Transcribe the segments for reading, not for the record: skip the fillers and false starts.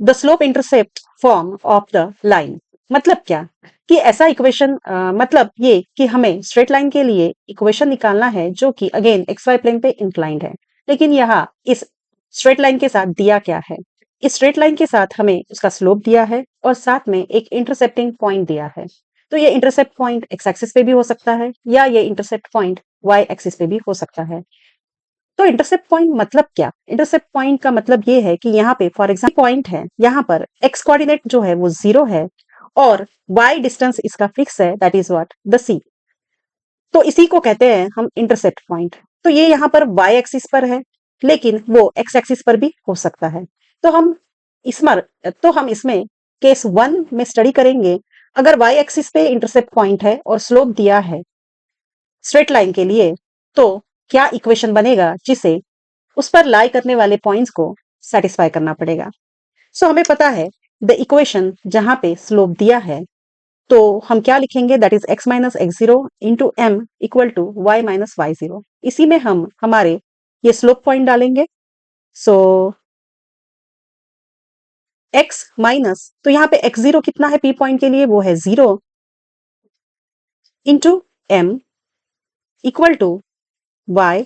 The slope intercept form of the line. मतलब क्या कि ऐसा इक्वेशन मतलब ये कि हमें स्ट्रेट लाइन के लिए इक्वेशन निकालना है जो कि अगेन एक्स वाई प्लेन पे इंक्लाइंड है। लेकिन यहाँ इस स्ट्रेट लाइन के साथ दिया क्या है, इस स्ट्रेट लाइन के साथ हमें उसका स्लोप दिया है और साथ में एक इंटरसेप्टिंग पॉइंट दिया है। तो ये इंटरसेप्ट पॉइंट एक्स एक्सिस पे भी हो सकता है या ये इंटरसेप्ट पॉइंट वाई एक्सिस पे भी हो सकता है। तो इंटरसेप्ट पॉइंट मतलब क्या? इंटरसेप्ट पॉइंट का मतलब ये है कि यहाँ पे फॉर एग्जाम्पल पॉइंट है, यहाँ पर एक्स कोऑर्डिनेट जो है वो 0 है और वाई डिस्टेंस इसका फिक्स है, दैट इज व्हाट द सी। तो इसी को कहते हैं हम इंटरसेप्ट पॉइंट। तो ये यहाँ पर वाई एक्सिस पर है लेकिन वो एक्स एक्सिस पर भी हो सकता है। तो हम इसमें तो हम इसमें केस 1 में स्टडी करेंगे। अगर वाई एक्सिस पे इंटरसेप्ट पॉइंट है और स्लोप दिया है स्ट्रेट लाइन के लिए, तो क्या इक्वेशन बनेगा जिसे उस पर लाई करने वाले पॉइंट्स को सेटिस्फाई करना पड़ेगा। सो हमें पता है द इक्वेशन जहां पे स्लोप दिया है, तो हम क्या लिखेंगे, that is x minus x zero into m equal to y minus y zero. इसी में हम हमारे ये स्लोप पॉइंट डालेंगे। सो x माइनस, तो यहाँ पे x जीरो कितना है, p पॉइंट के लिए वो है 0 into m equal to y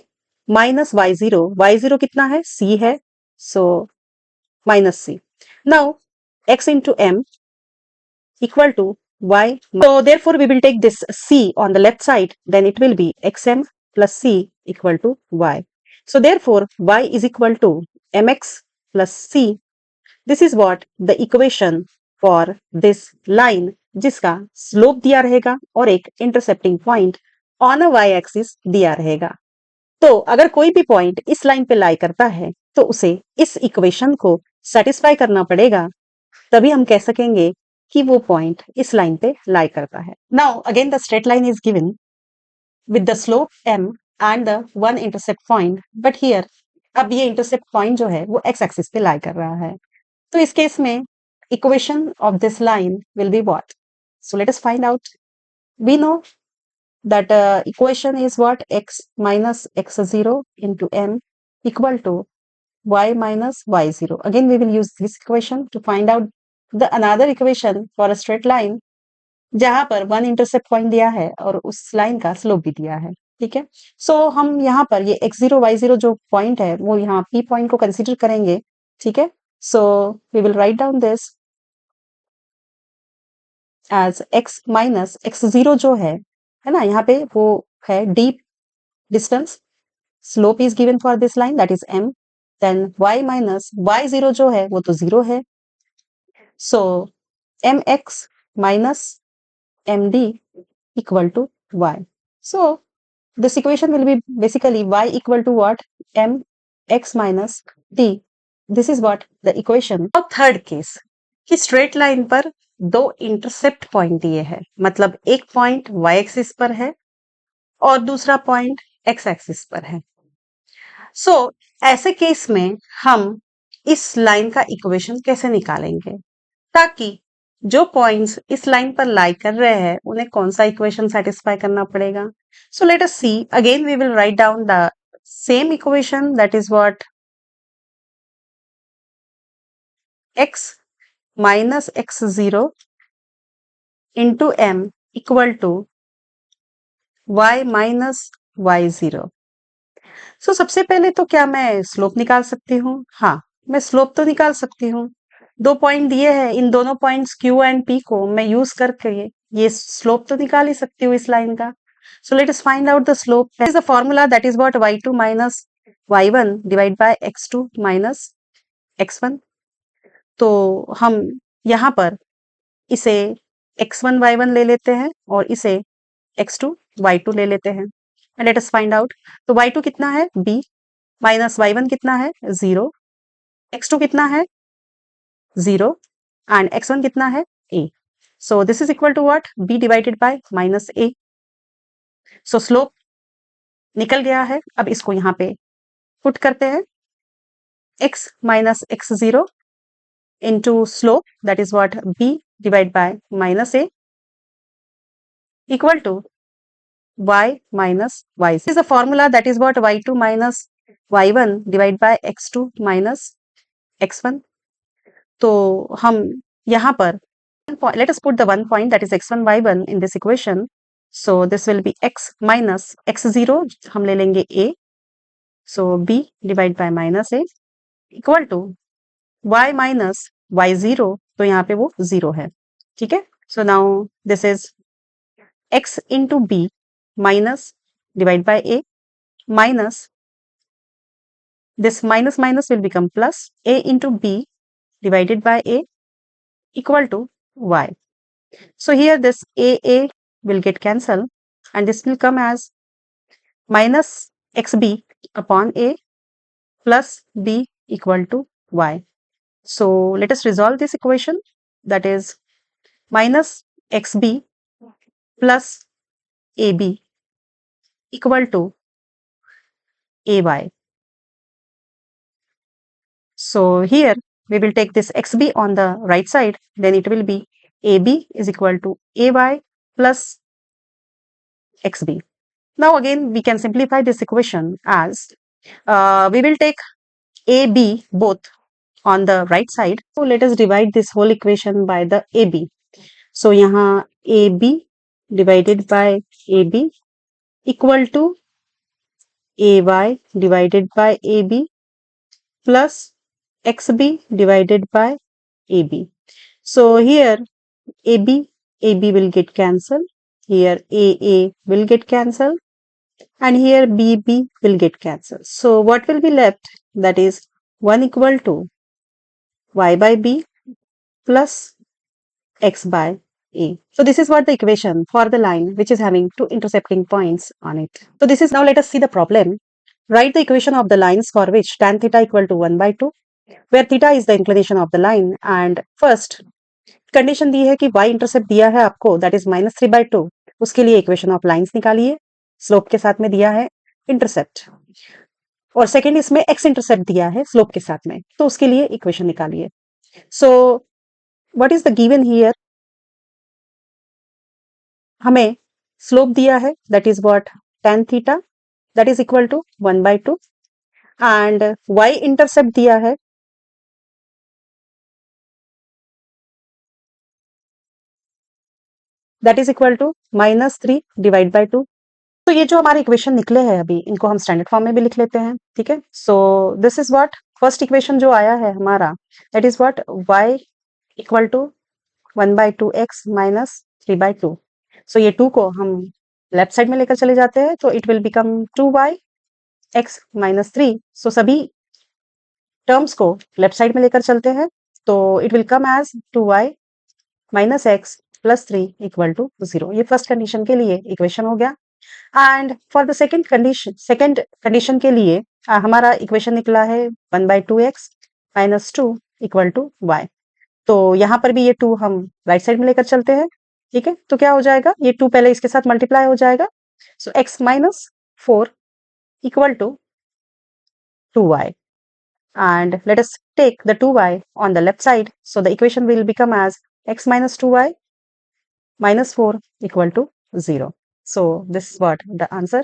minus y zero कितना है, c है। So minus c। नाउ x into m equal to y. So therefore we will take this c on the left side, then it will be xm plus c equal to y. So therefore y is equal to mx plus c. This is what the equation for this line जिसका slope दिया रहेगा और एक intercepting point on a y axis दिया रहेगा। तो अगर कोई भी पॉइंट इस लाइन पे लाई करता है तो उसे इस इक्वेशन को सेटिस्फाई करना पड़ेगा, तभी हम कह सकेंगे कि वो पॉइंट इस लाइन पे लाई करता है। Now again the straight line is given with the slope m and the one intercept point, but here अब ये इंटरसेप्ट पॉइंट जो है वो एक्स एक्सिस पे लाई कर रहा है। तो इस केस में equation of this line will be what? So let us find out. We know that equation is what, x minus x0 into m equal to y minus y0. Again we will use this equation to find out the another equation for a straight line जहां पर one intercept point दिया है और उस line का slope भी दिया है। ठीक है, सो हम यहाँ पर ये x0 y0 जो पॉइंट है वो यहाँ p पॉइंट को कंसीडर करेंगे। ठीक है, so we will write down this as x minus x0 जो है ना, यहाँ पे वो है deep distance, slope is given for this line that is m, then y minus y0 जो है वो तो 0 है। So mx minus md equal to y. So this equation will be basically y equal to what? mx minus d. This is what the equation of third case कि straight line पर दो intercept point दिए हैं, मतलब एक point y axis पर है और दूसरा पॉइंट x एक्सिस पर है। सो ऐसे केस में हम इस लाइन का इक्वेशन कैसे निकालेंगे ताकि जो पॉइंट्स इस लाइन पर लाई कर रहे हैं उन्हें कौन सा इक्वेशन सेटिस्फाई करना पड़ेगा। So let us see, again we will write down the same equation that is what x minus x0 into m equal to y minus y0। So सबसे पहले तो क्या मैं स्लोप निकाल सकती हूँ? हाँ, मैं स्लोप तो निकाल सकती हूँ। दो पॉइंट दिए हैं, इन दोनों पॉइंट्स Q एंड P को मैं यूज करके ये स्लोप तो निकाल ही सकती हूँ इस लाइन का। सो let us find out the slope. Is the formula that is what y2 minus y1 divide by x2 minus x1। तो हम यहाँ पर इसे x1 y1 ले लेते हैं और इसे x2 y2 ले लेते हैं। Late us find out. तो y2 कितना है b माइनस y1 कितना है 0, x2 कितना है 0 एंड x1 कितना है a। So this is equal to what, b divided by minus a। So slope निकल गया है। अब इसको यहाँ पे पुट करते हैं, x minus x0 into slope that is what b divided by minus a equal to y minus y. This is the formula that is what y2 minus y1 divided by x2 minus x1. तो हम यहाँ पर let us put the one point that is x1 y1 in this equation. So this will be x minus x0 हम ले लेंगे a. So b divided by minus a equal to y minus y0, तो यहाँ पे वो 0 है. ठीक है. So now this is x into b minus divided by a minus this minus minus will become plus a into b divided by a equal to y. So here this a will get cancelled and this will come as minus xb upon a plus b equal to y. So let us resolve this equation, that is minus xb plus ab equal to ay. So here we will take this xb on the right side, then it will be ab is equal to ay plus xb. Now again we can simplify this equation as we will take ab both on the right side. So let us divide this whole equation by the ab. So यहाँ ab divided by ab equal to ay divided by ab plus xb divided by ab. So here ab will get cancelled, here aa will get cancelled, and here bb will get cancelled. So what will be left? That is 1 equal to y by b plus x by a. So this is what the equation for the line which is having two intercepting points on it. So this is, now let us see the problem. Write the equation of the lines for which tan theta equal to 1 by 2, where theta is the inclination of the line. And first condition दी है कि y intercept दिया है आपको, that is -3/2. उसके लिए equation of lines निकालिए. Slope के साथ में दिया है इंटरसेप्ट, और सेकंड इसमें x इंटरसेप्ट दिया है स्लोप के साथ में, तो उसके लिए इक्वेशन निकालिए. So what is the given here? हमें स्लोप दिया है, that is what tan theta, that is equal to 1/2, and y intercept दिया है, that is equal to -3 divide by 2. तो ये जो हमारे इक्वेशन निकले हैं अभी, इनको हम स्टैंडर्ड फॉर्म में भी लिख लेते हैं. ठीक है. So this is what first equation जो आया है हमारा, that is what y equal to 1/2 x minus 3/2. So ये 2 को हम लेफ्ट साइड में लेकर चले जाते हैं, तो it will become 2y x minus 3. सो सभी टर्म्स को लेफ्ट साइड में लेकर चलते हैं, तो it will come as 2y minus x plus 3 equal to 0. ये फर्स्ट कंडीशन के लिए इक्वेशन हो गया. And for the second condition के लिए हमारा इक्वेशन निकला है 1/2x minus 2 equal to y. तो यहाँ पर भी ये 2 हम राइट साइड में लेकर चलते हैं. ठीक है. तो क्या हो जाएगा, ये 2 पहले इसके साथ मल्टीप्लाई हो जाएगा. So x minus 4 equal to 2y, and let us take the 2y on the left side. So the equation will become as x minus 2y minus 4 equal to 0. So this is what the answer.